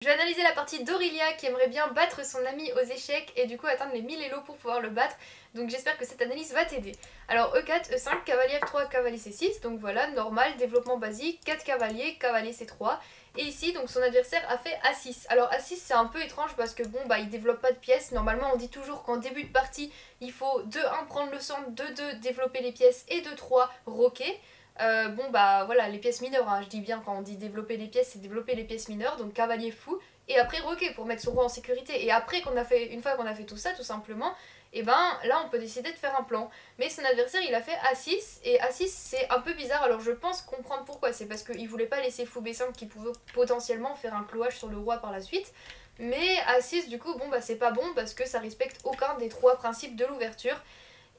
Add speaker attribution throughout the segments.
Speaker 1: Je vais analyser la partie d'Aurelia qui aimerait bien battre son ami aux échecs et du coup atteindre les 1000 élos pour pouvoir le battre. Donc j'espère que cette analyse va t'aider. Alors E4, E5, cavalier F3, cavalier C6, donc voilà, normal, développement basique, 4 cavaliers, cavalier C3. Et ici, donc son adversaire a fait A6. Alors A6 c'est un peu étrange parce que bon, bah il développe pas de pièces. Normalement on dit toujours qu'en début de partie, il faut 2-1 prendre le centre, 2-2 développer les pièces et 2-3 roquer. Bon bah voilà, les pièces mineures, hein, je dis bien quand on dit développer les pièces, c'est développer les pièces mineures, donc cavalier fou, et après roquer pour mettre son roi en sécurité. Et après une fois qu'on a fait tout ça tout simplement, et ben là on peut décider de faire un plan. Mais son adversaire il a fait A6, et A6 c'est un peu bizarre, alors je pense comprendre pourquoi, c'est parce qu'il voulait pas laisser fou B5 qui pouvait potentiellement faire un clouage sur le roi par la suite. Mais A6 du coup bon bah c'est pas bon parce que ça respecte aucun des trois principes de l'ouverture.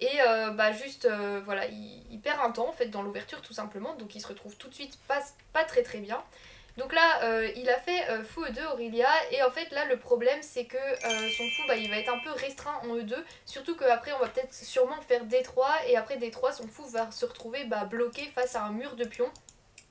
Speaker 1: Et bah juste, voilà, il perd un temps en fait dans l'ouverture tout simplement, donc il se retrouve tout de suite pas très très bien. Donc là, il a fait fou E2 Aurelia, et en fait là le problème c'est que son fou bah, il va être un peu restreint en E2, surtout qu'après on va peut-être sûrement faire D3, et après D3 son fou va se retrouver bloqué face à un mur de pions.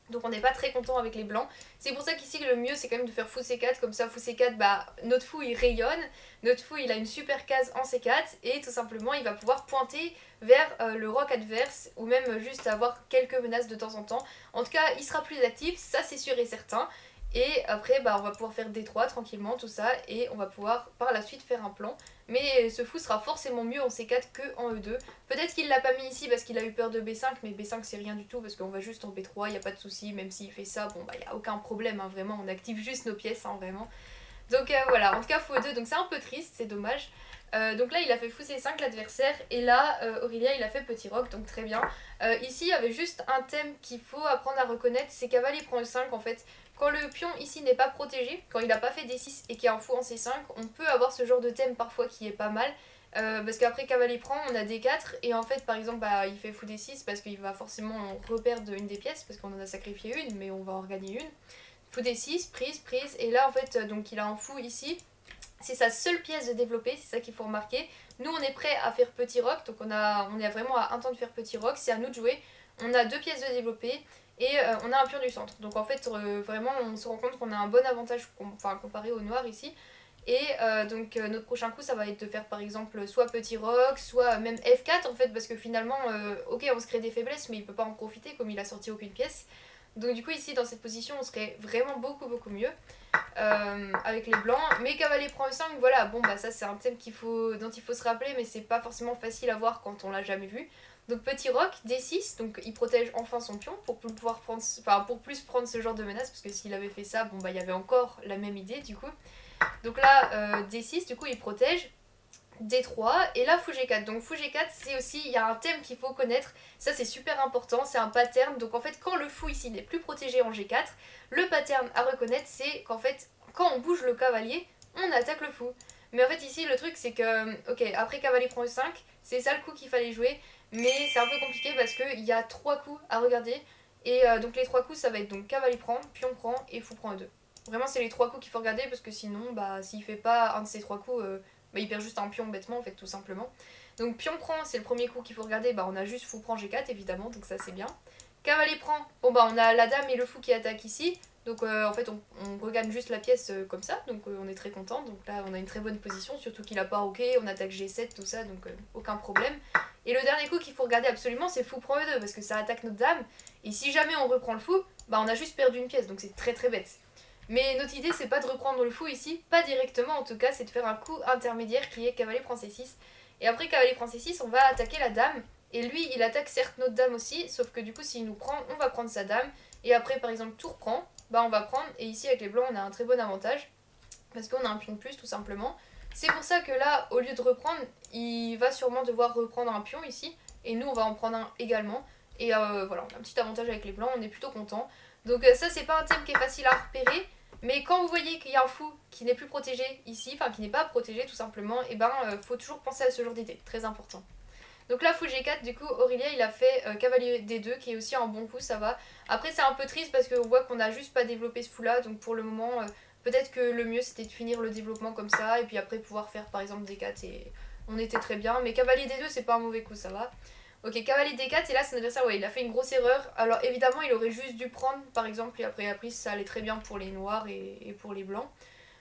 Speaker 1: Donc on n'est pas très content avec les blancs. C'est pour ça qu'ici le mieux c'est quand même de faire fou C4, comme ça fou C4, bah notre fou il rayonne, notre fou il a une super case en C4 et tout simplement il va pouvoir pointer vers le roc adverse ou même juste avoir quelques menaces de temps en temps. En tout cas il sera plus actif, ça c'est sûr et certain. Et après bah on va pouvoir faire D3 tranquillement tout ça et on va pouvoir par la suite faire un plan. Mais ce fou sera forcément mieux en C4 que en E2. Peut-être qu'il l'a pas mis ici parce qu'il a eu peur de B5, mais B5 c'est rien du tout parce qu'on va juste en B3, il n'y a pas de souci, même s'il fait ça, bon bah il n'y a aucun problème, hein, vraiment, on active juste nos pièces, hein, vraiment. Donc voilà, en tout cas fou E2, donc c'est un peu triste, c'est dommage. Donc là il a fait fou C5 l'adversaire, et là Aurelia il a fait petit roc, donc très bien. Ici il y avait juste un thème qu'il faut apprendre à reconnaître, c'est cavalier prend E5 en fait. Quand le pion ici n'est pas protégé, quand il n'a pas fait D6 et qu'il y a un fou en C5, on peut avoir ce genre de thème parfois qui est pas mal. Parce qu'après cavalier prend, on a D4, et en fait par exemple bah, il fait fou D6 parce qu'il va forcément reperdre une des pièces parce qu'on en a sacrifié une, mais on va en regagner une. Fou D6, prise, et là en fait donc il a un fou ici. C'est sa seule pièce de développer, c'est ça qu'il faut remarquer. Nous on est prêt à faire petit roc, donc on est vraiment à un temps de faire petit roc, c'est à nous de jouer. On a deux pièces de développer et on a un pion du centre. Donc en fait vraiment on se rend compte qu'on a un bon avantage comparé au noir ici. Et donc notre prochain coup ça va être de faire par exemple soit petit roc, soit même F4 en fait, parce que finalement ok on se crée des faiblesses mais il peut pas en profiter comme il a sorti aucune pièce. Donc du coup ici dans cette position on serait vraiment beaucoup mieux avec les blancs. Mais cavalier prend E5, voilà, bon bah ça c'est un thème dont il faut se rappeler, mais c'est pas forcément facile à voir quand on l'a jamais vu. Donc petit roc, D6, donc il protège enfin son pion pour pouvoir prendre, pour plus prendre ce genre de menace, parce que s'il avait fait ça, bon bah il y avait encore la même idée du coup. Donc là D6, du coup il protège. D3 et là fou G4. Donc fou G4 c'est aussi, il y a un thème qu'il faut connaître, ça c'est super important, c'est un pattern. Donc en fait quand le fou ici n'est plus protégé en G4, le pattern à reconnaître c'est qu'en fait quand on bouge le cavalier, on attaque le fou. Mais en fait ici le truc c'est que, ok, après cavalier prend E5, c'est ça le coup qu'il fallait jouer, mais c'est un peu compliqué parce qu'il y a 3 coups à regarder. Et donc les 3 coups ça va être donc cavalier prend, pion prend et fou prend E2. Vraiment c'est les 3 coups qu'il faut regarder parce que sinon bah s'il fait pas un de ces 3 coups, bah, il perd juste un pion bêtement en fait tout simplement. Donc pion prend c'est le premier coup qu'il faut regarder, bah on a juste fou prend G4 évidemment, donc ça c'est bien. Cavalier prend, bon bah on a la dame et le fou qui attaquent ici, donc en fait on regagne juste la pièce comme ça, donc on est très content. Donc là on a une très bonne position, surtout qu'il a pas roqué, on attaque G7 tout ça, donc aucun problème. Et le dernier coup qu'il faut regarder absolument c'est fou prend E2 parce que ça attaque notre dame, et si jamais on reprend le fou, bah on a juste perdu une pièce, donc c'est très bête. Mais notre idée c'est pas de reprendre le fou ici, pas directement en tout cas, c'est de faire un coup intermédiaire qui est cavalier prend C6. Et après cavalier prend C6 on va attaquer la dame, et lui il attaque certes notre dame aussi, sauf que du coup s'il nous prend on va prendre sa dame. Et après par exemple tour prend, bah on va prendre, et ici avec les blancs on a un très bon avantage, parce qu'on a un pion de plus tout simplement. C'est pour ça que là au lieu de reprendre, il va sûrement devoir reprendre un pion ici, et nous on va en prendre un également. Et voilà, on a un petit avantage avec les blancs, on est plutôt content. Donc ça c'est pas un thème qui est facile à repérer. Mais quand vous voyez qu'il y a un fou qui n'est plus protégé ici, enfin qui n'est pas protégé tout simplement, et ben faut toujours penser à ce genre d'idée, très important. Donc là fou G4, du coup Aurelia il a fait cavalier D2 qui est aussi un bon coup, ça va. Après c'est un peu triste parce qu'on voit qu'on n'a juste pas développé ce fou là, donc pour le moment peut-être que le mieux c'était de finir le développement comme ça et puis après pouvoir faire par exemple D4 et on était très bien. Mais cavalier D2 c'est pas un mauvais coup, ça va. Ok, cavalier D4, et là son adversaire, ouais, il a fait une grosse erreur. Alors évidemment, il aurait juste dû prendre, par exemple, et après ça allait très bien pour les noirs et pour les blancs.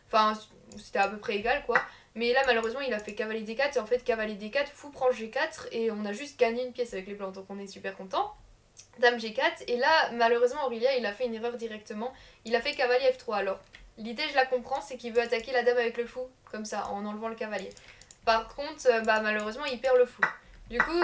Speaker 1: Enfin c'était à peu près égal quoi. Mais là malheureusement il a fait cavalier D4 et en fait cavalier D4, fou prend G4 et on a juste gagné une pièce avec les blancs donc on est super content. Dame G4 et là malheureusement Aurelia il a fait une erreur directement, il a fait cavalier F3. Alors l'idée je la comprends, c'est qu'il veut attaquer la dame avec le fou comme ça en enlevant le cavalier. Par contre bah malheureusement il perd le fou. Du coup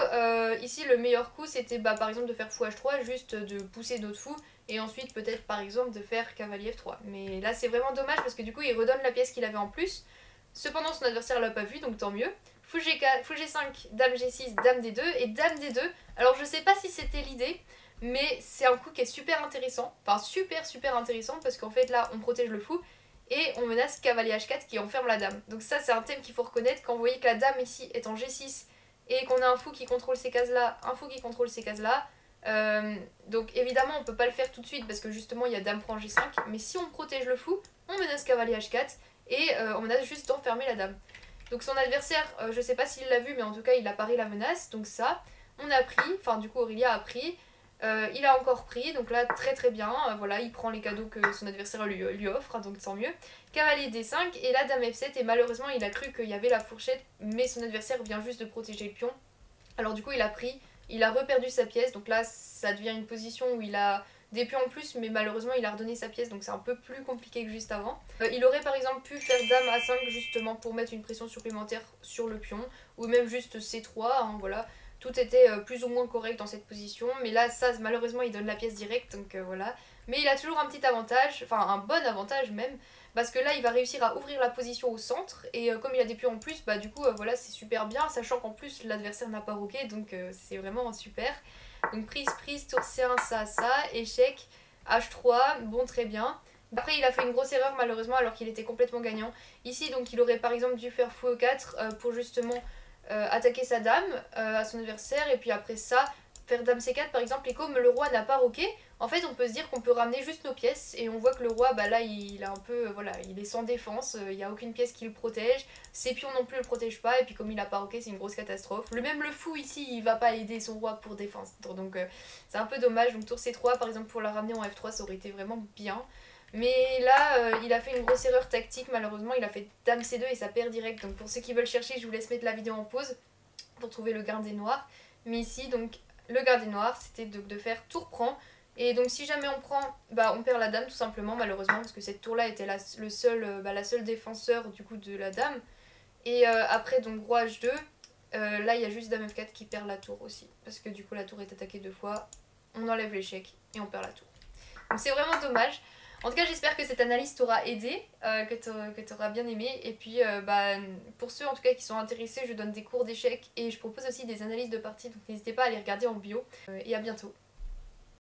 Speaker 1: ici le meilleur coup c'était bah, par exemple de faire fou H3, juste de pousser d'autres fous et ensuite peut-être par exemple de faire cavalier F3. Mais là c'est vraiment dommage parce que du coup il redonne la pièce qu'il avait en plus. Cependant son adversaire l'a pas vu donc tant mieux. Fou G4, fou G5, dame G6, dame D2 et dame D2. Alors je sais pas si c'était l'idée, mais c'est un coup qui est super intéressant. Enfin super intéressant parce qu'en fait là on protège le fou et on menace cavalier H4 qui enferme la dame. Donc ça c'est un thème qu'il faut reconnaître quand vous voyez que la dame ici est en G6 et qu'on a un fou qui contrôle ces cases là, un fou qui contrôle ces cases là. Donc évidemment on peut pas le faire tout de suite parce que justement il y a dame prend G5, mais si on protège le fou, on menace cavalier H4 et on menace juste d'enfermer la dame. Donc son adversaire, je sais pas s'il l'a vu mais en tout cas il a pari la menace, donc ça, on a pris, enfin du coup Aurelia a pris, il a encore pris, donc là très bien, voilà, il prend les cadeaux que son adversaire lui offre, donc tant mieux. Cavalier D5 et là dame F7 et malheureusement il a cru qu'il y avait la fourchette mais son adversaire vient juste de protéger le pion. Alors du coup il a pris, il a reperdu sa pièce, donc là ça devient une position où il a des pions en plus mais malheureusement il a redonné sa pièce donc c'est un peu plus compliqué que juste avant. Il aurait par exemple pu faire dame A5 justement pour mettre une pression supplémentaire sur le pion ou même juste C3, hein, voilà. Tout était plus ou moins correct dans cette position mais là ça malheureusement il donne la pièce directe donc voilà. Mais il a toujours un petit avantage, enfin un bon avantage même, parce que là il va réussir à ouvrir la position au centre et comme il a des pions en plus bah du coup voilà c'est super bien, sachant qu'en plus l'adversaire n'a pas roqué donc c'est vraiment super. Donc prise, tour C1 ça, échec, H3, bon très bien. Après il a fait une grosse erreur malheureusement alors qu'il était complètement gagnant. Ici donc il aurait par exemple dû faire fou E4 pour justement attaquer sa dame à son adversaire et puis après ça faire dame C4 par exemple et comme le roi n'a pas roqué, en fait on peut se dire qu'on peut ramener juste nos pièces et on voit que le roi bah là il a un peu voilà il est sans défense, il n'y a aucune pièce qui le protège, ses pions non plus le protègent pas et puis comme il a pas roqué c'est une grosse catastrophe. Même le fou ici il va pas aider son roi pour défense donc c'est un peu dommage. Donc tour C3 par exemple pour la ramener en F3 ça aurait été vraiment bien. Mais là, il a fait une grosse erreur tactique, malheureusement, il a fait dame C2 et ça perd direct. Donc pour ceux qui veulent chercher, je vous laisse mettre la vidéo en pause pour trouver le gardien noirs. Mais ici, donc, le gardien noir, c'était de faire tour prend. Et donc si jamais on prend, bah on perd la dame tout simplement, malheureusement, parce que cette tour-là était la seule défenseur du coup de la dame. Et après, donc roi H2, là il y a juste dame F4 qui perd la tour aussi. Parce que du coup la tour est attaquée 2 fois, on enlève l'échec et on perd la tour. Donc c'est vraiment dommage. En tout cas j'espère que cette analyse t'aura aidé, que t'auras bien aimé. Et puis bah, pour ceux en tout cas qui sont intéressés, je donne des cours d'échecs et je propose aussi des analyses de parties. Donc n'hésitez pas à les regarder en bio. Et à bientôt.